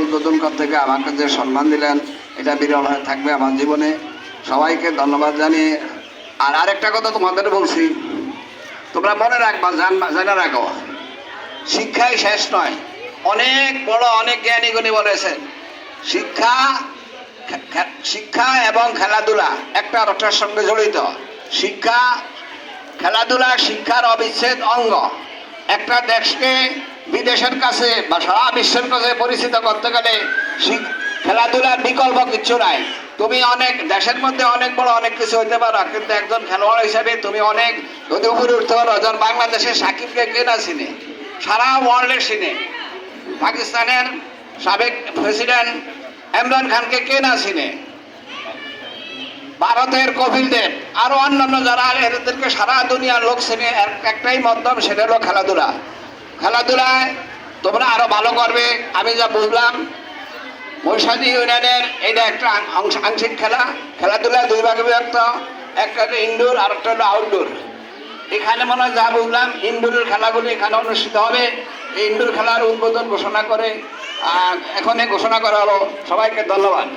উদ্বোধন করতে গিয়ে আমাকে যে সম্মান দিলেন এটা বিরল হয়ে থাকবে আমার জীবনে। সবাইকে ধন্যবাদ জানিয়ে আর আরেকটা কথা তোমাদের বলছি, তোমরা মনে রাখবা, জানা রাখো, শিক্ষাই শেষ নয়। অনেক বড় অনেক জ্ঞানী গুণী বলেছেন শিক্ষা শিক্ষা এবং খেলাধুলা একটা আরেকটার সঙ্গে জড়িত। শিক্ষা খেলাধুলা শিক্ষার অবিচ্ছেদ অঙ্গ। একটা দেশকে বিদেশের কাছে বা সারা বিশ্বের কাছে পরিচিত করতে গেলে খেলাধুলার বিকল্প কিছু নাই। তুমি অনেক দেশের মধ্যে অনেক বড় অনেক কিছু হইতে পারো, কিন্তু একজন খেলোয়াড় হিসেবে তুমি অনেক যদি উপরে উঠতে পারো। যেমন বাংলাদেশের সাকিবকে কে না চিনে, সারা ওয়ার্ল্ডে চিনে। পাকিস্তানের সাবেক প্রেসিডেন্ট ইমরান খানকে কে না চিনে, ভারতের কপিল দেব, আরো অন্যান্য যারা এদেরকে সারা দুনিয়ার লোক চেনে। একটাই মাধ্যম, সেটা হলো খেলাধুলা। খেলাধুলায় তোমরা আরো ভালো করবে। আমি যা বুঝলাম মহিষাদী ইউনিয়নের এটা একটা আংশিক খেলা। খেলাধুলা দুই ভাগে বিভক্ত, একটা হলো ইনডোর আর একটা হলো আউটডোর। এখানে মনে হয় যা বুঝলাম ইনডোরের খেলাগুলি এখানে অনুষ্ঠিত হবে। এই ইনডোর খেলার উদ্বোধন ঘোষণা করে এখনই ঘোষণা করা হলো। সবাইকে ধন্যবাদ।